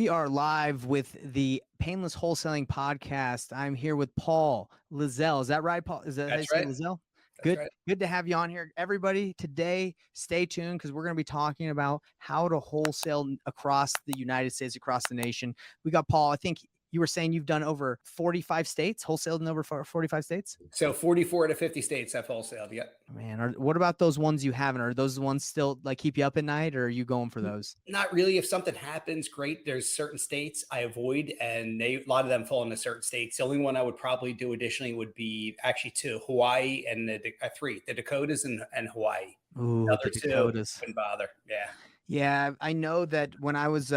We are live with the Payneless Wholesaling Podcast. I'm here with Paul Lizell. Is that right, Paul? Is that how you say Lizell? That's right. Good to have you on here. Everybody, today, stay tuned because we're going to be talking about how to wholesale across the United States, across the nation. We got Paul. I think you were saying you've done over 45 states, wholesaled in over 45 states? So 44 to 50 states I've wholesaled. Yep. Man, what about those ones you haven't? Are those the ones still like keep you up at night, or are you going for those? Not really. If something happens, great. There's certain states I avoid, and a lot of them fall into certain states. The only one I would probably do additionally would be actually two: Hawaii and three, the Dakotas and Hawaii. Ooh, The other the two Dakotas. wouldn't bother. Yeah. Yeah, I know that when I was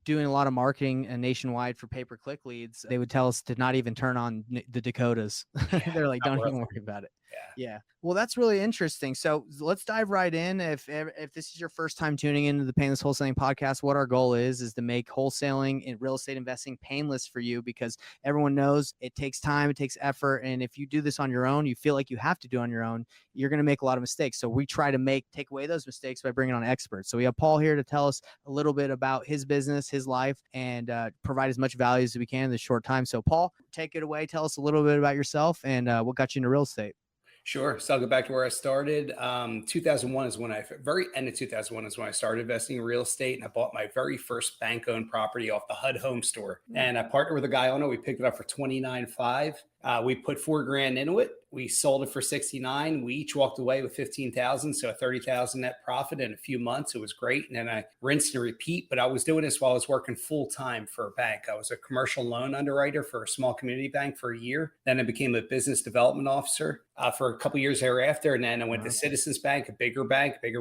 doing a lot of marketing nationwide for pay-per-click leads, they would tell us to not even turn on the Dakotas. Yeah, They're like, don't even it. worry about it. Yeah. Yeah. Well, that's really interesting. So let's dive right in. If this is your first time tuning into the Painless Wholesaling Podcast, what our goal is to make wholesaling and real estate investing painless for you, because everyone knows it takes time, it takes effort. And if you do this on your own, you feel like you have to do it on your own, you're going to make a lot of mistakes. So we try to take away those mistakes by bringing on experts. So we have Paul here to tell us a little bit about his business, his life, and provide as much value as we can in this short time. So Paul, take it away. Tell us a little bit about yourself and what got you into real estate. Sure. So I'll go back to where I started. 2001 is when very end of 2001 is when I started investing in real estate, and I bought my very first bank-owned property off the HUD Home Store. And I partnered with a guy on it. We picked it up for $29,500. We put $4,000 into it. We sold it for $69,000. We each walked away with $15,000, so a $30,000 net profit in a few months. It was great. And then I rinsed and repeat. But I was doing this while I was working full time for a bank. I was a commercial loan underwriter for a small community bank for a year. Then I became a business development officer for a couple of years thereafter. And then I went to Citizens Bank, a bigger,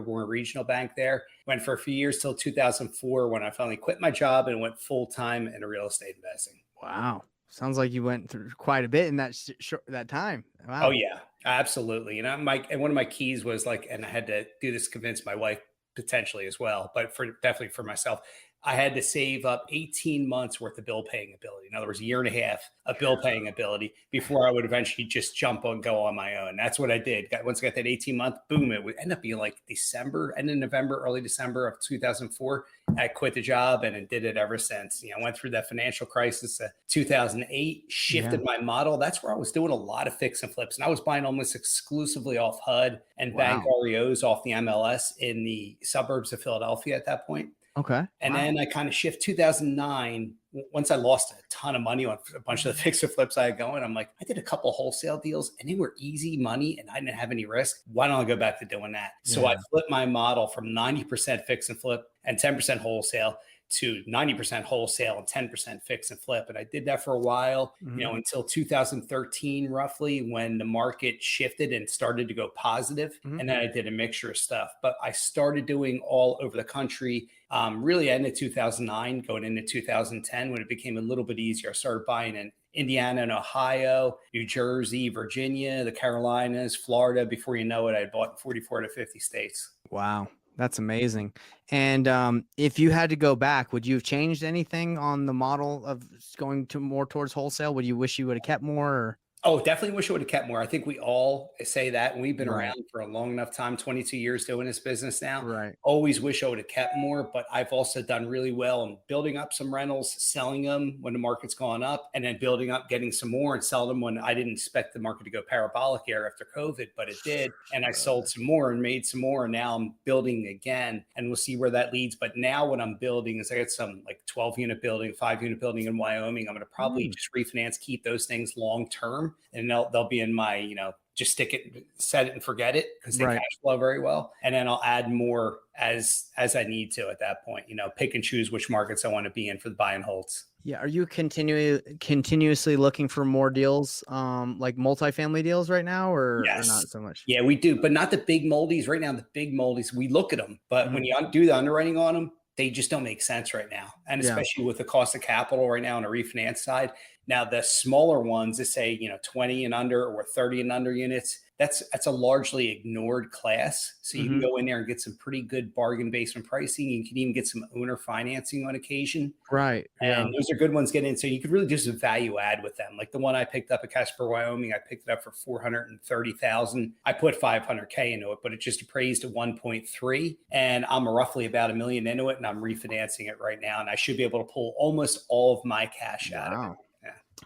more regional bank there. Went for a few years till 2004 when I finally quit my job and went full time into real estate investing. Wow. Sounds like you went through quite a bit in that time. Wow. Oh yeah, absolutely. And one of my keys was and I had to do this to convince my wife potentially as well, but definitely for myself, I had to save up 18 months worth of bill paying ability. In other words, a year and a half of bill paying ability before I would eventually just jump and go on my own. That's what I did. Once I got that 18-month, boom, it would end up being like December, end of November, early December of 2004. I quit the job and did it ever since. I went through that financial crisis of 2008, shifted my model. That's where I was doing a lot of fix and flips. And I was buying almost exclusively off HUD and bank REOs off the MLS in the suburbs of Philadelphia at that point. Okay. And then I kind of shift 2009. Once I lost a ton of money on a bunch of the fix and flips I had going, I'm like, I did a couple of wholesale deals and they were easy money and I didn't have any risk. Why don't I go back to doing that? Yeah. So I flipped my model from 90% fix and flip and 10% wholesale to 90% wholesale and 10% fix and flip. And I did that for a while, until 2013, roughly, when the market shifted and started to go positive. And then I did a mixture of stuff, but I started doing all over the country, really end of 2009, going into 2010, when it became a little bit easier. I started buying in Indiana and Ohio, New Jersey, Virginia, the Carolinas, Florida. Before you know it, I had bought 44 to 50 states. Wow. That's amazing. And if you had to go back, would you have changed anything on the model of going to more towards wholesale? Would you wish you would have kept more? Or? Oh, definitely wish I would have kept more. I think we all say that. And we've been around for a long enough time, 22 years doing this business now. Right. Always wish I would have kept more, but I've also done really well in building up some rentals, selling them when the market's gone up, and then building up, getting some more and sell them when I didn't expect the market to go parabolic here after COVID, but it did. And I sold some more and made some more. And now I'm building again, and we'll see where that leads. But now what I'm building is I got some 12-unit building, 5-unit building in Wyoming. I'm going to probably just refinance, keep those things long-term, and they'll be in my, just stick it, set it and forget it, because they cash flow very well. And then I'll add more as I need to at that point, pick and choose which markets I want to be in for the buy and holds. Yeah. Are you continuously looking for more deals, like multifamily deals right now, or not so much? Yeah, we do, but not the big moldies right now. The big moldies, we look at them, but when you do the underwriting on them, they just don't make sense right now. And especially with the cost of capital right now on the refinance side, Now, the smaller ones that say, 20 and under or 30 and under units, that's a largely ignored class. So you can go in there and get some pretty good bargain basement pricing. You can even get some owner financing on occasion. Right. Yeah. And those are good ones to get in. So you could really do some value add with them. Like the one I picked up at Casper, Wyoming, I picked it up for $430,000. I put $500K into it, but it just appraised at 1.3. And I'm roughly about $1 million into it, and I'm refinancing it right now. And I should be able to pull almost all of my cash out of it.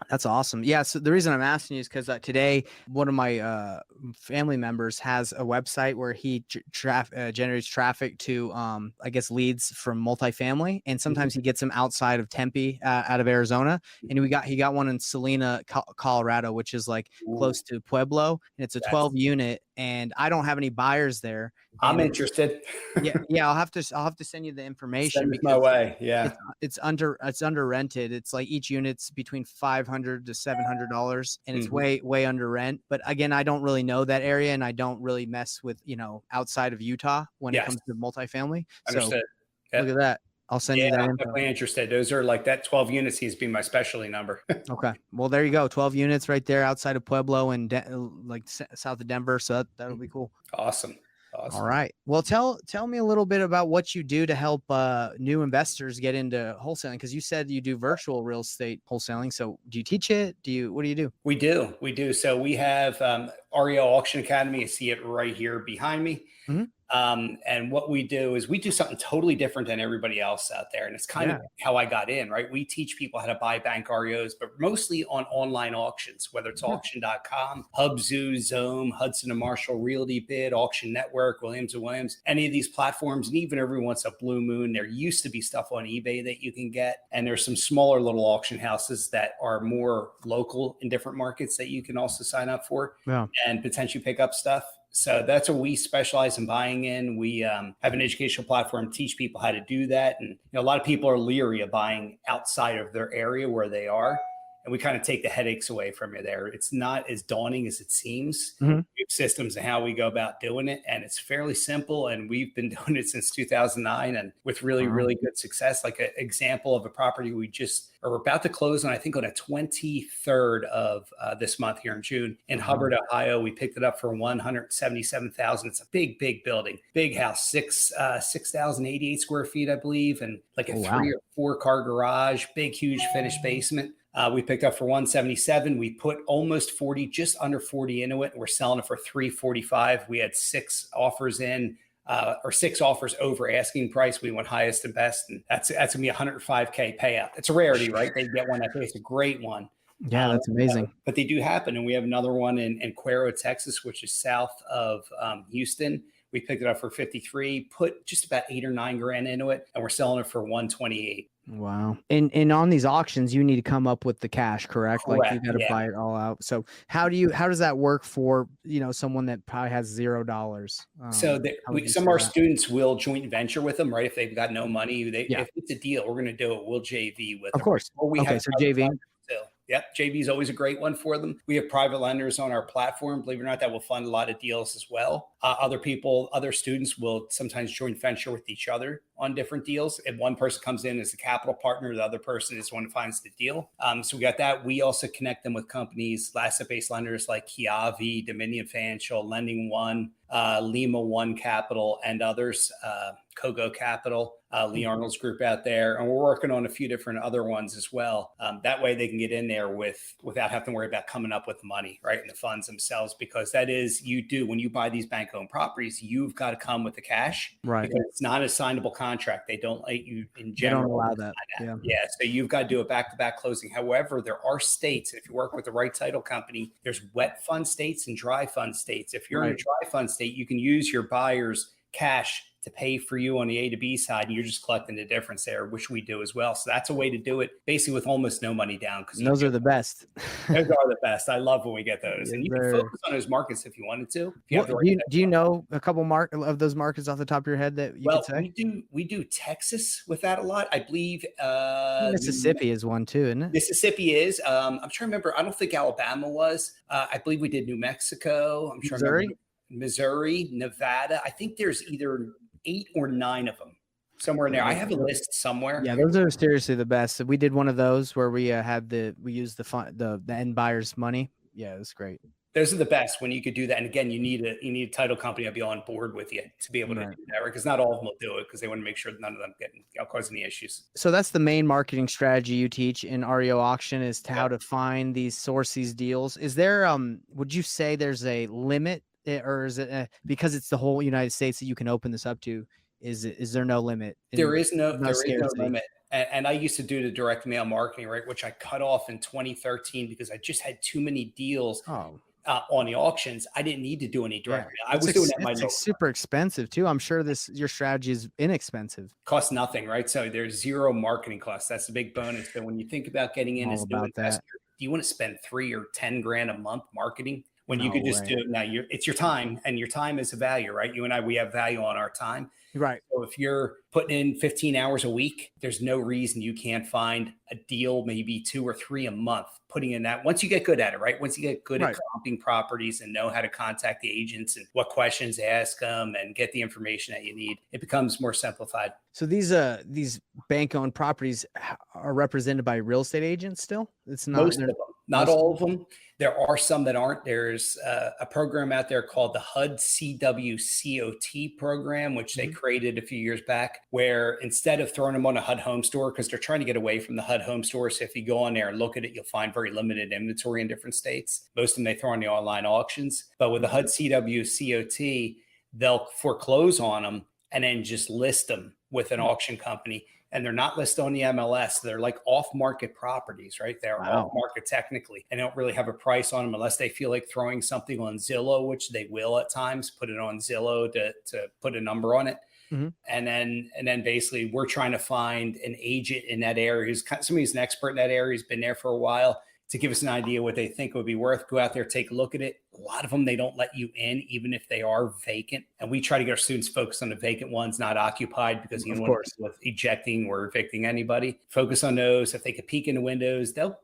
That's awesome. Yeah. So the reason I'm asking you is because today, one of my family members has a website where he generates traffic to, I guess, leads from multifamily. And sometimes he gets them outside of Tempe, out of Arizona. And he got one in Salina, Colorado, which is like close to Pueblo. And it's a 12 unit. And I don't have any buyers there. I'm interested. Yeah. I'll have to send you the information. Send it my way. Yeah. It's under rented. It's like each unit's between $500 to $700, and it's way under rent. But again, I don't really know that area, and I don't really mess with, outside of Utah when it comes to multifamily. Understood. So look at that. I'll send you that. I'm definitely interested. Those are like that 12 units seems to be my specialty number. Okay. Well, there you go. 12 units right there outside of Pueblo and like south of Denver. So that'll be cool. Awesome. All right. Well, tell me a little bit about what you do to help new investors get into wholesaling, because you said you do virtual real estate wholesaling. So do you teach it? What do you do? We do. So we have REO Auction Academy. You see it right here behind me. And what we do is we do something totally different than everybody else out there. And it's kind of how I got in, right? We teach people how to buy bank REOs, but mostly on online auctions, whether it's auction.com, Hubzu, Zome, Hudson and Marshall, Realty Bid, Auction Network, Williams & Williams, any of these platforms. And even every once in a blue moon, there used to be stuff on eBay that you can get. And there's some smaller little auction houses that are more local in different markets that you can also sign up for and potentially pick up stuff. So that's what we specialize in buying in. We have an educational platform to teach people how to do that. And a lot of people are leery of buying outside of their area where they are. And we kind of take the headaches away from you there. It's not as daunting as it seems. We have systems and how we go about doing it. And it's fairly simple. And we've been doing it since 2009 and with really, really good success. Like an example of a property we just are about to close on, I think on the 23rd of this month here in June in Hubbard, Ohio. We picked it up for $177,000. It's a big building, big house, 6,088 square feet, I believe. And like a 3 or 4 car garage, big, huge finished basement. We picked up for $177,000. We put almost 40, just under 40 into it. We're selling it for $345,000. We had 6 offers in, or 6 offers over asking price. We went highest and best, and that's gonna be $105K payout. It's a rarity, right? They get one that pays a great one. Yeah, that's amazing. But they do happen, and we have another one in Cuero, Texas, which is south of Houston. We picked it up for $53,000, put just about $8 or $9 grand into it, and we're selling it for $128,000. Wow. And on these auctions, you need to come up with the cash, correct? Like you got to buy it all out. So how does that work for, someone that probably has $0? So some of our students will joint venture with them, right? If they've got no money, if it's a deal, we're going to do it. We'll JV with them. Of course. Or we have so JV. Yep. JV is always a great one for them. We have private lenders on our platform, believe it or not, that will fund a lot of deals as well. Other students will sometimes joint venture with each other on different deals. If one person comes in as a capital partner, the other person is the one who finds the deal. So we got that. We also connect them with companies, asset-based lenders like Kiavi, Dominion Financial, Lending One, Lima One Capital, and others, Kogo Capital, Lee Arnold's group out there. And we're working on a few different other ones as well. That way they can get in there without having to worry about coming up with the money, right? And the funds themselves, because that is, when you buy these bank-owned properties, you've got to come with the cash. Right. Because it's not a signable contract. They don't let you in general. They don't allow that. Yeah. So you've got to do a back-to-back closing. However, there are states, if you work with the right title company, there's wet fund states and dry fund states. If you're in a dry fund state, you can use your buyer's cash to pay for you on the A to B side, and you're just collecting the difference there, which we do as well. So that's a way to do it basically with almost no money down. Because those are the best. Those are the best. I love when we get those. And you can focus on those markets if you wanted to. Do you know a couple of those markets off the top of your head that you could say? We do Texas with that a lot. I believe Mississippi is one too, isn't it? Mississippi is. I'm trying to remember. I don't think Alabama was. I believe we did New Mexico. I'm trying to remember. Missouri, Nevada. I think there's either 8 or 9 of them. somewhere in there. I Yeah, have a list somewhere. yeah, those are seriously the best. We did one of those where we we used the end buyer's money. Yeah, it was great. Those are the best when you could do that. And again, you need a title company to be on board with you to be able to Right. do that, right? Because not all of them will do it because they want to make sure that none of them cause any issues. So that's the main marketing strategy you teach in REO auction is to Yeah. how to find source these deals. Is there would you say there's a limit or is it because it's the whole United States that you can open this up to? Is there no limit? There is no Scarcity? limit. And I used to do the direct mail marketing, right? Which I cut off in 2013 because I just had too many deals Oh, on the auctions. I didn't need to do any yeah. direct mail. I was doing that my It's super expensive too. I'm sure your strategy is inexpensive. cost nothing, right? So there's zero marketing costs. That's the big bonus. So when you think about getting in All as a new about that. investor, do you want to spend 3 or 10 grand a month marketing when you No could just way. do it now? It's your time, and your time is a value, right? You and I, we have value on our time. Right. So if you're putting in 15 hours a week, there's no reason you can't find a deal, maybe 2 or 3 a month, putting in that. Once you get good at it, right? Once you get good at comping properties and know how to contact the agents and what questions to ask them and get the information that you need, it becomes more simplified. So these bank-owned properties are represented by real estate agents still? It's not Most of them, not all of them. There are some that aren't. There's a program out there called the HUD CWCOT program, which they created a few years back, where instead of throwing them on a HUD home store, because they're trying to get away from the HUD home store. So if you go on there and look at it, you'll find very limited inventory in different states. Most of them they throw on the online auctions. But with the HUD CWCOT, they'll foreclose on them and then just list them with an auction company. And they're not listed on the MLS. They're like off-market properties, right? They're off-market technically, and they don't really have a price on them unless they feel like throwing something on Zillow, which they will at times, put it on Zillow to put a number on it. And then basically we're trying to find an agent in that area somebody who's an expert in that area, who's been there for a while, to give us an idea what they think would be worth. Go out there, take a look at it. A lot of them, they don't let you in, even if they are vacant. And we try to get our students focused on the vacant ones, not occupied, because you don't want to deal with ejecting or evicting anybody. Focus on those. If they could peek in the windows, the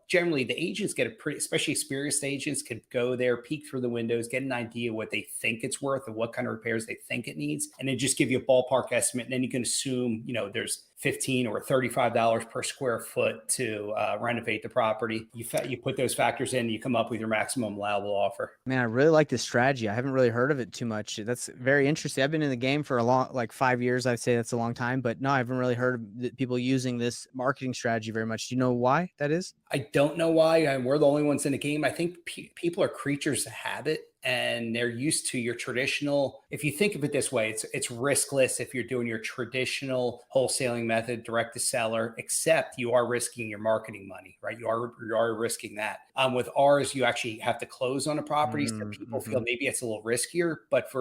agents get especially experienced agents could go there, peek through the windows, get an idea what they think it's worth and what kind of repairs they think it needs. And then just give you a ballpark estimate. And then you can assume, there's $15 or $35 per square foot to renovate the property. You put those factors in, you come up with your maximum allowable offer. Man, I really like this strategy. I haven't really heard of it too much. That's very interesting. I've been in the game for like 5 years. I'd say that's a long time, but no, I haven't really heard of people using this marketing strategy very much. Do you know why that is? I don't know why. We're the only ones in the game. I think people are creatures of habit. And they're used to your traditional, if you think of it this way, it's riskless if you're doing your traditional wholesaling method, direct to seller, except you are risking your marketing money, right? You are risking that. With ours, you actually have to close on a property. So people feel maybe it's a little riskier, but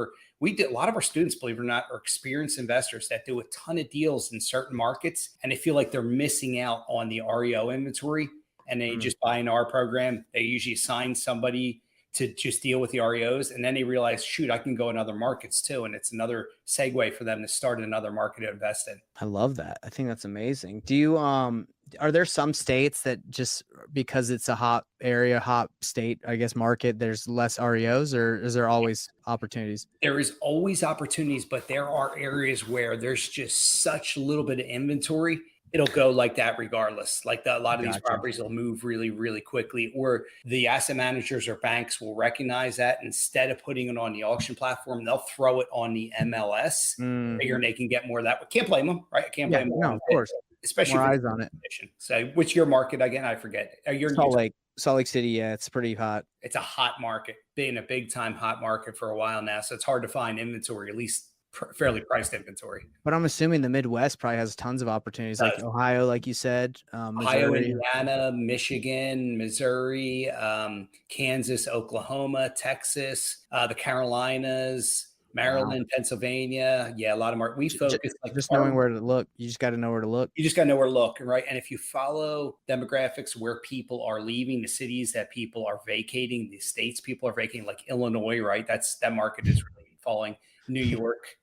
we did a lot of our students, believe it or not, are experienced investors that do a ton of deals in certain markets, and they feel like they're missing out on the REO inventory, and they just buy into our program. They usually assign somebody to just deal with the REOs. And then they realize, shoot, I can go in other markets too. And it's another segue for them to start another market to invest in. I love that. I think that's amazing. Do you, are there some states that just because it's a hot area, hot state, I guess, market, there's less REOs, or is there always opportunities? There is always opportunities, but there are areas where there's just such a little bit of inventory. It'll go like that regardless. Like a lot of these properties will move really, really quickly, or the asset managers or banks will recognize that. Instead of putting it on the auction platform, they'll throw it on the MLS, figuring they can get more of that. Can't blame them, right? I can't blame them. No, of course. Especially more eyes on it. So what's your market again? I forget. Salt Lake City. Yeah, it's pretty hot. It's a hot market, being a big time hot market for a while now. So it's hard to find inventory, at least fairly priced inventory. But I'm assuming the Midwest probably has tons of opportunities, like Ohio, like you said, Ohio, Indiana, Michigan, Missouri, Kansas, Oklahoma, Texas, the Carolinas, Maryland, Pennsylvania. Yeah, a lot of markets. We focus just knowing where to look. You just got to know where to look. You just got to know where to look, right? And if you follow demographics where people are leaving, the cities that people are vacating, the states people are vacating, like Illinois, right? That market is really falling. New York,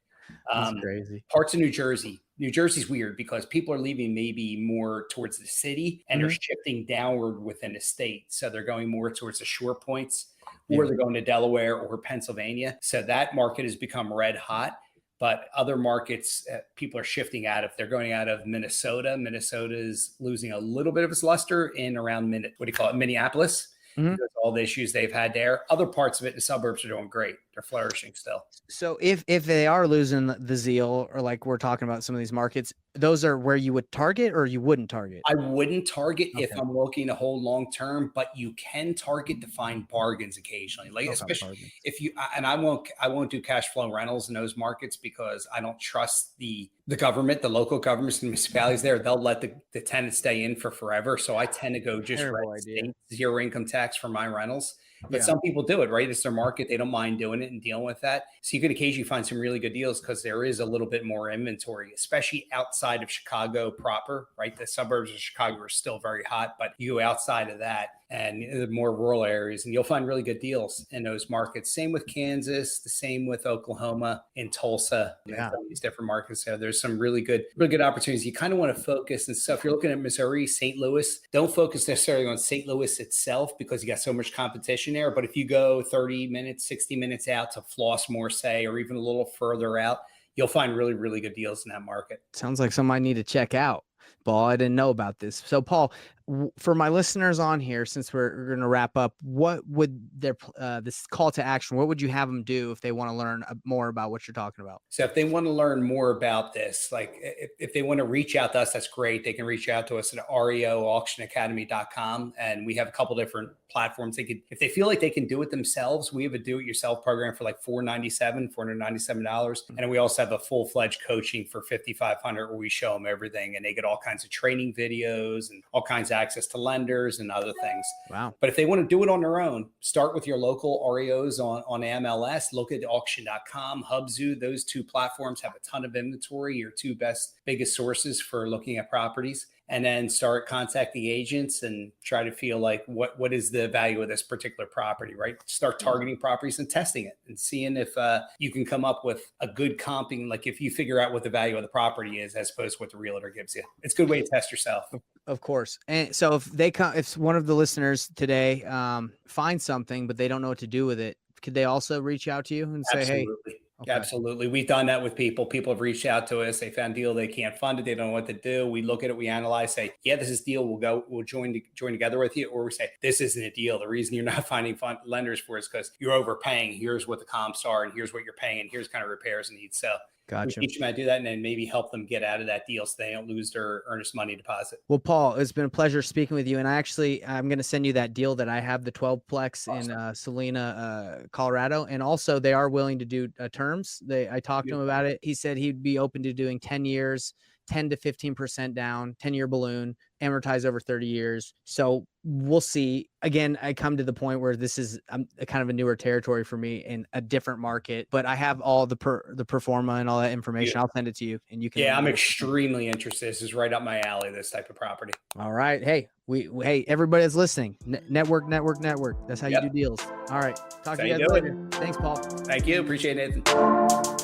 that's crazy. Parts of New Jersey. New Jersey's weird because people are leaving maybe more towards the city and they're shifting downward within the state. So they're going more towards the shore points, or they're going to Delaware or Pennsylvania. So that market has become red hot. but other markets, people are shifting out of. They're going out of Minnesota. Minnesota is losing a little bit of its luster in around Minneapolis. Mhm. Because of all the issues they've had there. Other parts of it, the suburbs are doing great. They're flourishing still. So if they are losing the zeal, or like we're talking about some of these markets, those are where you would target or you wouldn't target? I wouldn't target if Okay. I'm looking to hold long term, but you can target to find bargains occasionally. Like Okay, especially bargains. if you and I won't do cash flow rentals in those markets because I don't trust the government, the local governments and municipalities there. They'll let the tenants stay in for forever. So I tend to go just Terrible rent idea. state zero income tax for my rentals. But Yeah. some people do it, right? It's their market. They don't mind doing it and dealing with that. So you can occasionally find some really good deals because there is a little bit more inventory, especially outside of Chicago proper, right? The suburbs of Chicago are still very hot, but you go outside of that and the more rural areas, and you'll find really good deals in those markets. Same with Kansas, the same with Oklahoma and Tulsa, and some of these different markets. So there's some really good opportunities. You kind of want to focus. And so if you're looking at Missouri, St. Louis, don't focus necessarily on St. Louis itself because you got so much competition there. But if you go 30 minutes, 60 minutes out to Flossmoor, say, or even a little further out, you'll find really, really good deals in that market. Sounds like something I need to check out. Paul, I didn't know about this. So Paul, for my listeners on here, since we're going to wrap up, what would their this call to action, what would you have them do if they want to learn more about what you're talking about? So if they want to learn more about this, like if they want to reach out to us, that's great. They can reach out to us at reoauctionacademy.com. And we have a couple different platforms. They could, if they feel like they can do it themselves, we have a do-it-yourself program for like $497. And then we also have a full-fledged coaching for $5,500 where we show them everything and they get all kinds of training videos and all kinds of access to lenders and other things. Wow. But if they want to do it on their own, start with your local REOs on MLS, look at auction.com, Hubzu. Those two platforms have a ton of inventory, your two biggest sources for looking at properties. And then start contacting agents and try to feel like what is the value of this particular property, right? Start targeting properties and testing it and seeing if you can come up with a good comping, like if you figure out what the value of the property is as opposed to what the realtor gives you. It's a good way to test yourself. Of course. And so if one of the listeners today finds something, but they don't know what to do with it, could they also reach out to you and say, Absolutely. hey? Okay. Absolutely. We've done that with people. People have reached out to us. They found a deal. They can't fund it. They don't know what to do. We look at it. We analyze, say, yeah, this is a deal. We'll join together with you. Or we say, this isn't a deal. The reason you're not finding lenders for it is because you're overpaying. Here's what the comps are and here's what you're paying. And here's kind of repairs and needs. So gotcha. We teach them how to do that and then maybe help them get out of that deal so they don't lose their earnest money deposit. Well, Paul, it's been a pleasure speaking with you. And I'm going to send you that deal that I have, the 12-plex awesome. In Salina, Colorado. And also they are willing to do terms. I talked to him about it. He said he'd be open to doing 10 years, 10 to 15% down, 10-year balloon, amortize over 30 years. So we'll see. Again, I come to the point where this is a kind of a newer territory for me in a different market, but I have all the performa and all that information. Yeah. I'll send it to you and you can. Yeah, I'm extremely interested. This is right up my alley, this type of property. All right. Hey, hey, everybody that's listening, network. That's how you do deals. All right. Talk to you guys later. Thanks, Paul. Thank you. Appreciate it, Nathan.